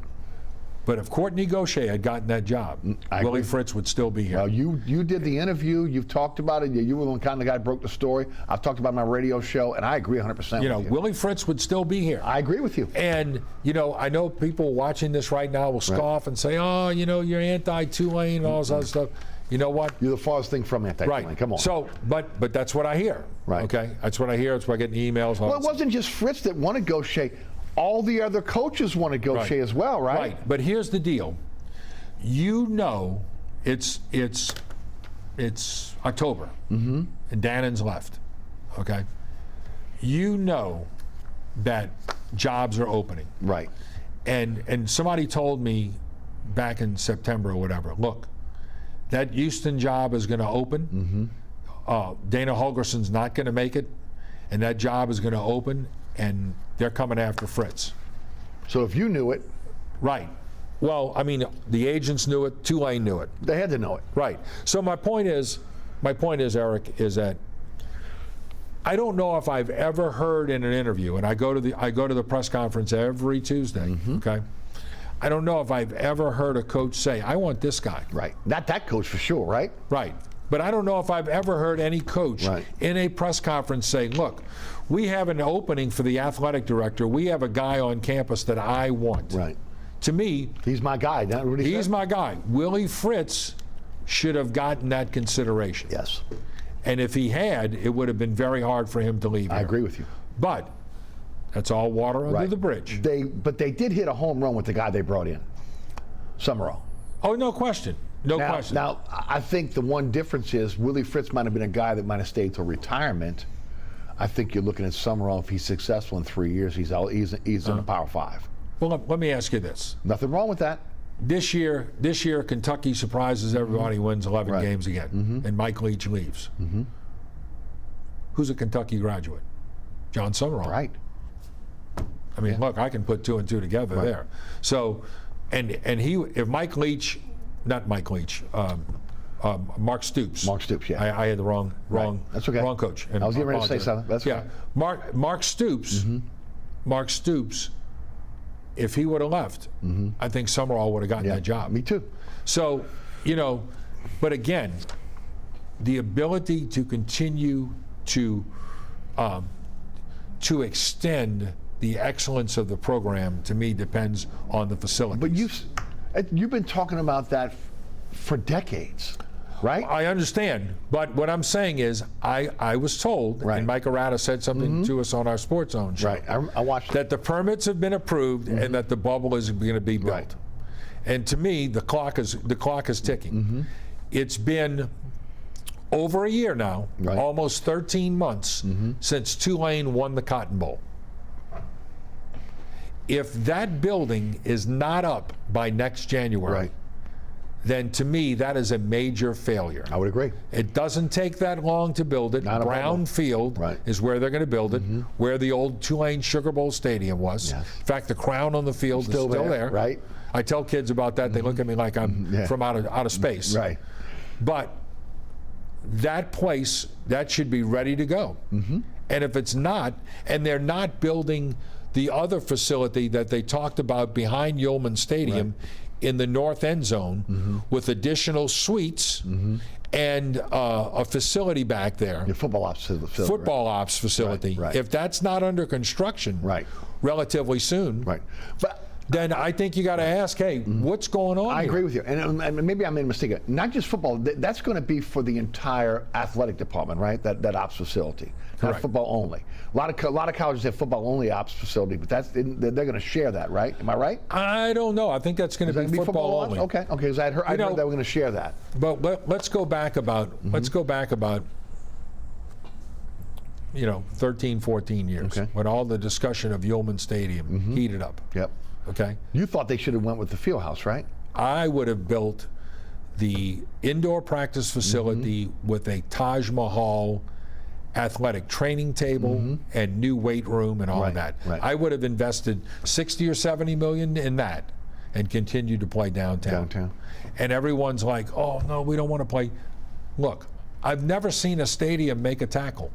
But if Courtney Gaucher had gotten that job, Willie Fritz would still be here. Well, you did the interview. You've talked about it. You were the kind of guy who broke the story. I've talked about it on my radio show, and I agree 100% with you. Willie Fritz would still be here. I agree with you. And, I know people watching this right now will scoff and say, oh, you're anti-Tulane and all this other stuff. You know what? You're the farthest thing from anti-Tulane. Right. Come on. So, but that's what I hear. Right. Okay? That's what I hear. That's what I get in emails. Well, it wasn't just Fritz that wanted Gaucher. All the other coaches wanted Gaucher as well, right? Right. But here's the deal. It's October, and Dannon's left, okay? That jobs are opening. Right. And somebody told me back in September or whatever, look, that Houston job is going to open. Dana Holgerson's not going to make it, and that job is going to open, and they're coming after Fritz. So if you knew it. Right. Well, I mean, the agents knew it. Tulane knew it. They had to know it. Right. So my point is, Eric, is that I don't know if I've ever heard in an interview, and I go to the press conference every Tuesday. Okay. I don't know if I've ever heard a coach say, "I want this guy." Right. Not that coach for sure. Right. Right. But I don't know if I've ever heard any coach in a press conference say, "Look, we have an opening for the athletic director. We have a guy on campus that I want." Right. To me, he's my guy. He's my guy. Willie Fritz should have gotten that consideration. Yes. And if he had, it would have been very hard for him to leave. I agree with you. But That's all water under the bridge. But they did hit a home run with the guy they brought in, Summerall. Oh, no question. No question. Now, I think the one difference is Willie Fritz might have been a guy that might have stayed till retirement. I think you're looking at Summerall. If he's successful in 3 years, he's in the Power 5. Well, let me ask you this. Nothing wrong with that. This year, Kentucky surprises everybody, wins 11 games again, and Mike Leach leaves. Who's a Kentucky graduate? John Summerall. Right. I mean, look, I can put 2 and 2 together there. So, if Mike Leach, not Mike Leach, Mark Stoops. Mark Stoops, yeah. I had the wrong That's okay. wrong coach. I was getting ready to say something. That's yeah. fine. Mark Stoops. Mark Stoops. If he would have left, I think Summerall would have gotten that job. Me too. So, but again, the ability to continue to extend the excellence of the program, to me, depends on the facilities. But you've been talking about that for decades, right? I understand, but what I'm saying is, I was told, and Mike Arata said something to us on our Sports Zone show. Right, I watched that the permits have been approved and that the bubble is going to be built. Right. And to me, the clock is ticking. It's been over a year now, almost 13 months since Tulane won the Cotton Bowl. If that building is not up by next January, then to me that is a major failure. I would agree. It doesn't take that long to build it. Brown Field is where they're going to build it, where the old Tulane Sugar Bowl Stadium was. In fact, the crown on the field is still there. Right. I tell kids about that. They look at me like I'm from out of space. Right. But that place, that should be ready to go. And if it's not, and they're not building the other facility that they talked about behind Yulman Stadium in the north end zone with additional suites and a facility back there. Your football ops facility. Football ops facility. If that's not under construction relatively soon, but then I think you got to ask, hey, what's going on I here? agree with you. And maybe I made a mistake. Not just football. That's going to be for the entire athletic department, right? That ops facility. Not football only. A lot of colleges have football only ops facility, but they're going to share that, right? Am I right? I don't know. I think that's going to be football only. Okay. Because I heard they were going to share that. But let's go back about 13, 14 years when all the discussion of Yulman Stadium heated up. Yep. Okay. You thought they should have went with the field house, right? I would have built the indoor practice facility with a Taj Mahal athletic training table and new weight room and all of that. I would have invested 60 or 70 million in that and continued to play downtown. And everyone's like, oh no, we don't want to play. Look, I've never seen a stadium make a tackle.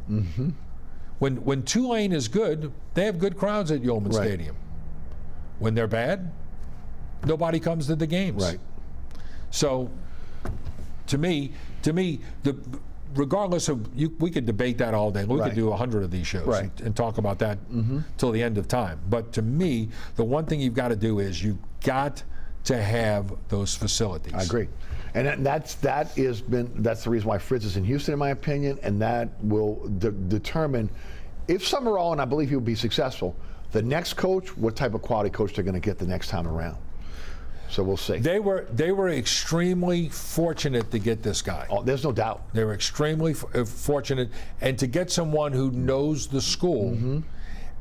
When Tulane is good, they have good crowds at Yulman Stadium. When they're bad, nobody comes to the games. So to me, regardless of, we could debate that all day. We could do 100 of these shows and talk about that till the end of time. But to me, the one thing you've got to do is you've got to have those facilities. I agree. And that's the reason why Fritz is in Houston, in my opinion, and that will determine if Summerall, and I believe he'll be successful, the next coach, what type of quality coach they're going to get the next time around. So we'll see. They were extremely fortunate to get this guy. Oh, there's no doubt. They were extremely fortunate, and to get someone who knows the school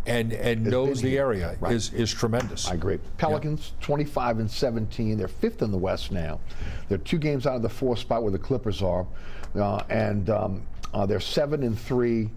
and knows the area is tremendous. I agree. Pelicans 25-17. They're 5th in the West now. They're 2 games out of the 4th spot where the Clippers are, and they're 7-3.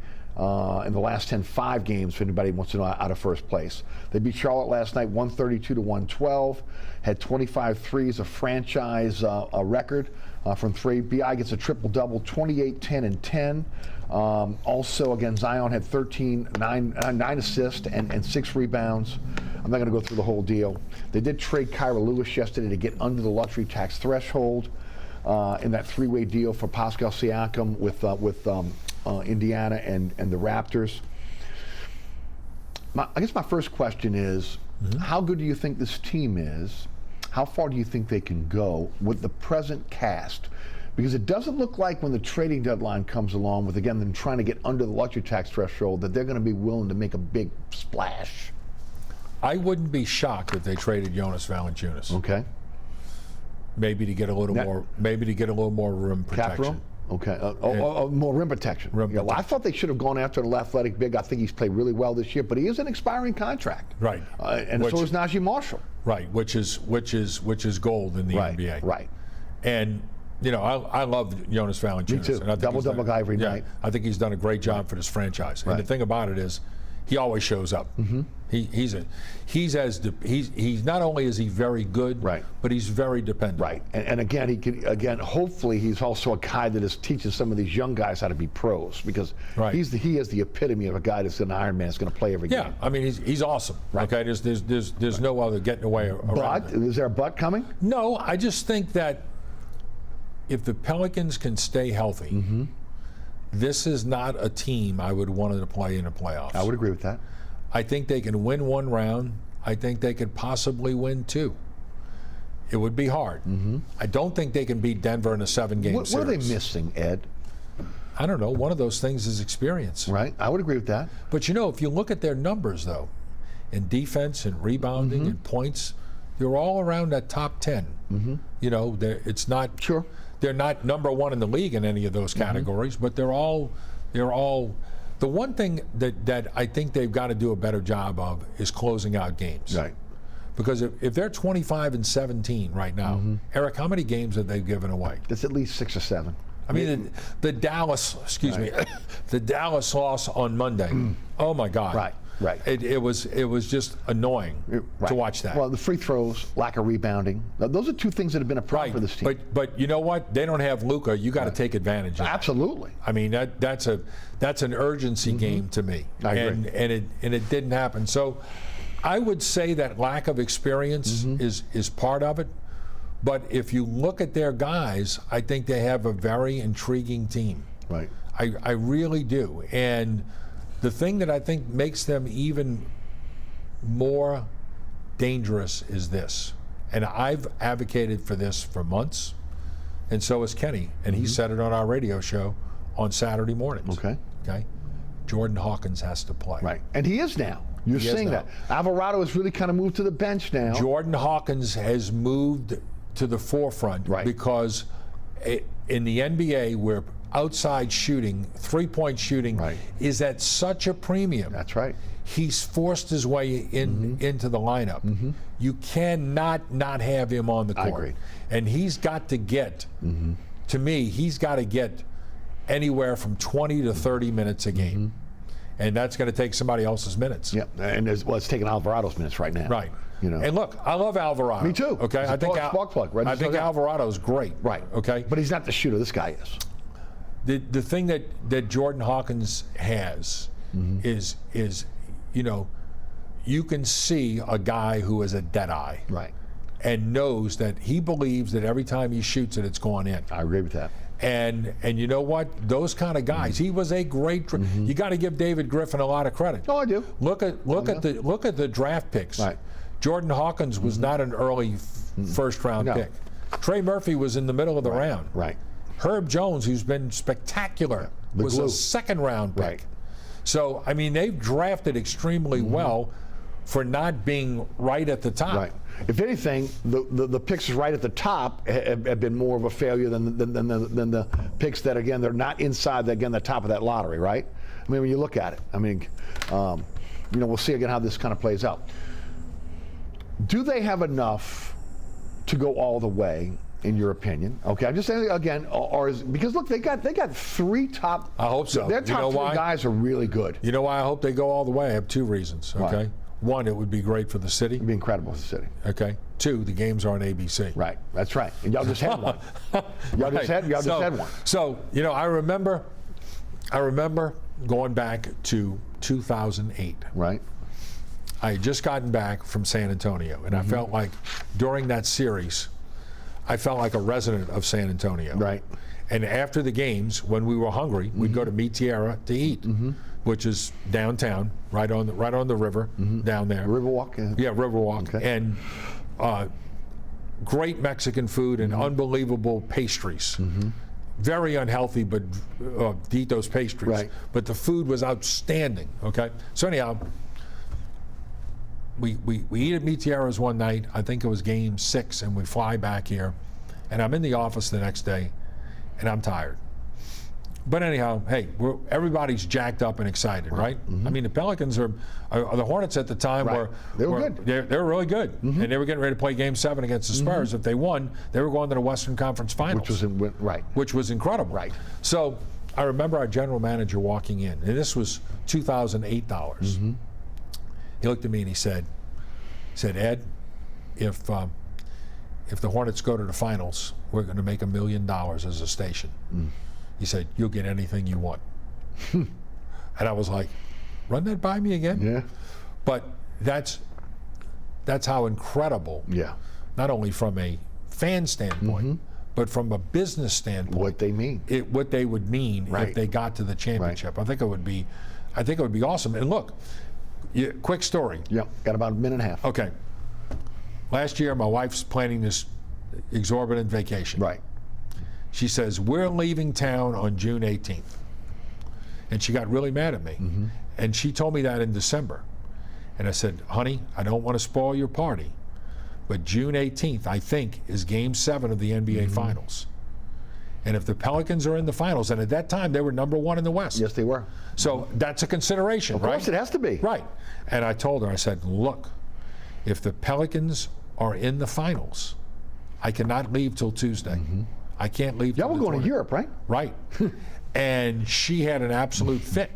In the last 5 games, if anybody wants to know, out of first place. They beat Charlotte last night, 132-112, had 25 threes, a franchise record from 3. BI gets a triple-double, 28, 10, and 10. Also, again, Zion had 9 assists and 6 rebounds. I'm not going to go through the whole deal. They did trade Kyra Lewis yesterday to get under the luxury tax threshold in that 3-way deal for Pascal Siakam with Indiana and the Raptors. I guess my first question is, how good do you think this team is? How far do you think they can go with the present cast? Because it doesn't look like when the trading deadline comes along with, again, them trying to get under the luxury tax threshold, that they're going to be willing to make a big splash. I wouldn't be shocked if they traded Jonas Valanciunas. Okay. Maybe to get a little more. Maybe to get a little more rim protection. Cap room? Okay. More rim protection. Well, I thought they should have gone after the athletic big. I think he's played really well this year, but he is an expiring contract. Right. And so is Najee Marshall. Right. Which is gold in the NBA. Right. And I love Jonas Valanciunas. Me too. And I think Double guy every night. I think he's done a great job for this franchise. Right. And the thing about it is, he always shows up. Mm-hmm. He's not only is he very good, right, but he's very dependable. Right. And again, hopefully he's also a guy that is teaching some of these young guys how to be pros, because he is the epitome of a guy that's an Iron Man, that's going to play every game. Yeah, I mean he's awesome. Right. Okay, there's no other getting away around. But is there a but coming? No, I just think that if the Pelicans can stay healthy, mm-hmm. this is not a team I would want to play in the playoffs. I would agree with that. I think they can win one round. I think they could possibly win two. It would be hard. Mm-hmm. I don't think they can beat Denver in a 7-game series. What are they missing, Ed? I don't know. One of those things is experience. Right. I would agree with that. But if you look at their numbers, though, in defense and rebounding mm-hmm. and points, they're all around that top 10. Mm-hmm. It's not. Sure. They're not number one in the league in any of those categories, mm-hmm. but they're all. The one thing that I think they've got to do a better job of is closing out games. Right. Because if they're 25-17 right now, mm-hmm. Eric, how many games have they given away? It's at least 6 or 7. I mean, the Dallas, the Dallas loss on Monday. Oh my God. Right. It was just annoying to watch that. Well, the free throws, lack of rebounding. Those are two things that have been a problem for this team. But you know what? They don't have Luka. You got to take advantage of it. Absolutely. I mean, that's an urgency mm-hmm. game to me. I agree. And it didn't happen. So I would say that lack of experience mm-hmm. is part of it. But if you look at their guys, I think they have a very intriguing team. Right. I really do. And the thing that I think makes them even more dangerous is this. And I've advocated for this for months, and so has Kenny. And mm-hmm. he said it on our radio show on Saturday mornings. Okay. Jordan Hawkins has to play. Right. And he is now. You're seeing that. Alvarado has really kind of moved to the bench now. Jordan Hawkins has moved to the forefront because in the NBA, where outside shooting, three-point shooting is at such a premium. That's right. He's forced his way into the lineup. Mm-hmm. You cannot not have him on the court. I agree. And he's got to get, to me, he's got to get anywhere from 20 to 30 minutes a game. Mm-hmm. And that's going to take somebody else's minutes. Yeah, and it's taking Alvarado's minutes right now. Right. And look, I love Alvarado. Me too. Okay, I think spark plug. Right. I think Alvarado's great. Right. Okay. But he's not the shooter. This guy is. The thing that Jordan Hawkins has is you can see a guy who is a dead eye. Right. And knows that he believes that every time he shoots it, it's going in. I agree with that. And you know what? Those kind of guys. He was a great. You got to give David Griffin a lot of credit. Oh, I do. Look at the draft picks. Right. Jordan Hawkins was not an early first round pick. Trey Murphy was in the middle of the round. Right. Herb Jones, who's been spectacular, was a second round pick. Right. So I mean, they've drafted extremely well for not being right at the top. Right. If anything, the picks right at the top have been more of a failure than the picks that, again, they're not inside the top of that lottery, right? I mean, when you look at it, I mean, we'll see again how this kind of plays out. Do they have enough to go all the way, in your opinion? Okay, I'm just saying again, because look, they got 3 top. I hope so. Their top 3 guys are really good. You know why I hope they go all the way? I have 2 reasons. Okay. Right. 1, it would be great for the city. It'd be incredible for the city. Okay. 2, the games are on ABC. Right. That's right. And y'all just had one. Y'all just had one. So I remember going back to 2008. Right. I had just gotten back from San Antonio, and I felt like during that series, I felt like a resident of San Antonio. Right. And after the games, when we were hungry, we'd go to Mi Tierra to eat, which is downtown, right on the river, down there. Riverwalk. Yeah, Riverwalk. Okay. And great Mexican food and unbelievable pastries. very unhealthy, but to eat those pastries. Right. But the food was outstanding. Okay. So anyhow, we eat at Meteora's one night. I think it was game 6, and we fly back here, and I'm in the office the next day, and I'm tired. But anyhow, hey, everybody's jacked up and excited, right? I mean, the Pelicans are the Hornets at the time were good. They were really good, and they were getting ready to play Game 7 against the Spurs. If they won, they were going to the Western Conference Finals, which was incredible. Right. So I remember our general manager walking in, and this was $2008. He looked at me and he said, "Ed, if the Hornets go to the finals, we're going to make $1 million as a station." He said, "You'll get anything you want." And I was like, "Run that by me again?" Yeah. But that's how incredible. Yeah. Not only from a fan standpoint, but from a business standpoint. What they mean. What they would mean if they got to the championship. I think it would be awesome. And look, quick story. Yeah. Got about a minute and a half. Okay. Last year, my wife's planning this exorbitant vacation. Right. She says, "We're leaving town on June 18th. And she got really mad at me. And she told me that in December. And I said, "Honey, I don't want to spoil your party, but June 18th, I think, is Game 7 of the NBA Finals. And if the Pelicans are in the finals," and at that time, they were #1 in the West. Yes, they were. So that's a consideration, right? Of course, it has to be. Right. And I told her, I said, "Look, if the Pelicans are in the finals, I cannot leave till Tuesday. I can't leave." Y'all till were the going to 20th. Europe, right? Right. And she had an absolute fit.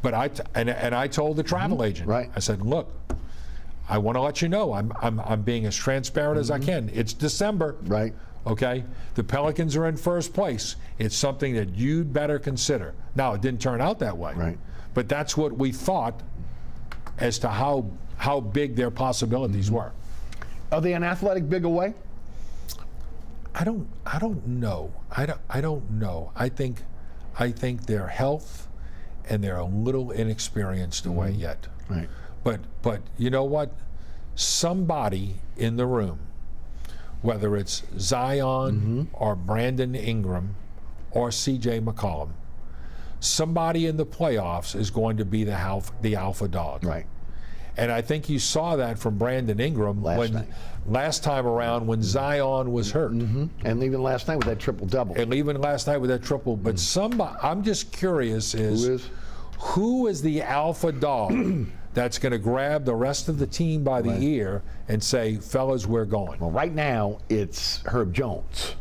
But I told the travel agent, Right. I said, "Look, I want to let you know I'm being as transparent as I can. It's December. Right. Okay? The Pelicans are in first place. It's something that you'd better consider." Now, it didn't turn out that way. Right. But that's what we thought as to how big their possibilities were. Are they an athletic big away? I don't know. I don't know. I think their health and they're a little inexperienced away yet. Right. But you know what? Somebody in the room, whether it's Zion or Brandon Ingram or C.J. McCollum, somebody in the playoffs is going to be the alpha dog. Right. And I think you saw that from Brandon Ingram last time around when Zion was hurt. And even last night with that triple-double. And even last night with that triple. But somebody, I'm just curious who is the alpha dog that's going to grab the rest of the team by the ear and say, "Fellas, we're going"? Well, right now it's Herb Jones.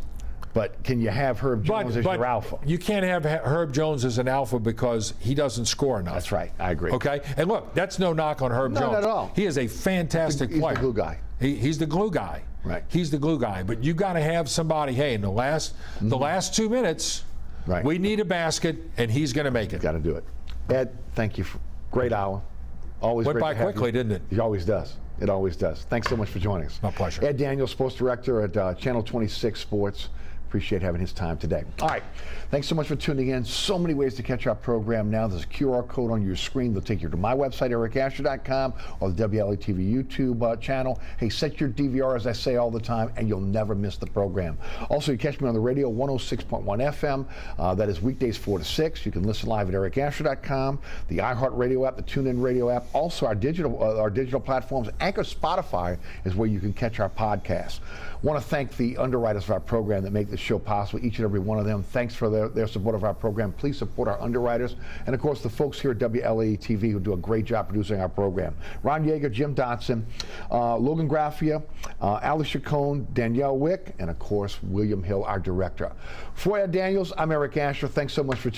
But can you have Herb Jones as your alpha? You can't have Herb Jones as an alpha because he doesn't score enough. That's right. I agree. Okay? And look, that's no knock on Herb Jones. Not at all. He is a fantastic player. He's the glue guy. He's the glue guy. Right. He's the glue guy. But you got to have somebody, hey, in the last 2 minutes, we need a basket, and he's going to make it. Got to do it. Ed, thank you. Great hour. Always went great by to have quickly, you. didn't it? It always does. It always does. Thanks so much for joining us. My pleasure. Ed Daniels, Sports Director at Channel 26 Sports. Appreciate having his time today. All right. Thanks so much for tuning in. So many ways to catch our program now. There's a QR code on your screen. They'll take you to my website, ericasher.com, or the WLAE-TV YouTube channel. Hey, set your DVR, as I say all the time, and you'll never miss the program. Also, you catch me on the radio, 106.1 FM. That is weekdays 4 to 6. You can listen live at ericasher.com, the iHeartRadio app, the TuneIn Radio app. Also, our digital platforms. Anchor Spotify is where you can catch our podcast. Want to thank the underwriters of our program that make this show possible, each and every one of them. Thanks for their support of our program. Please support our underwriters. And, of course, the folks here at WLAE-TV who do a great job producing our program. Ron Yeager, Jim Dotson, Logan Graffia, Alice Chacon, Danielle Wick, and, of course, William Hill, our director. For Ed Daniels, I'm Eric Asher. Thanks so much for tuning in.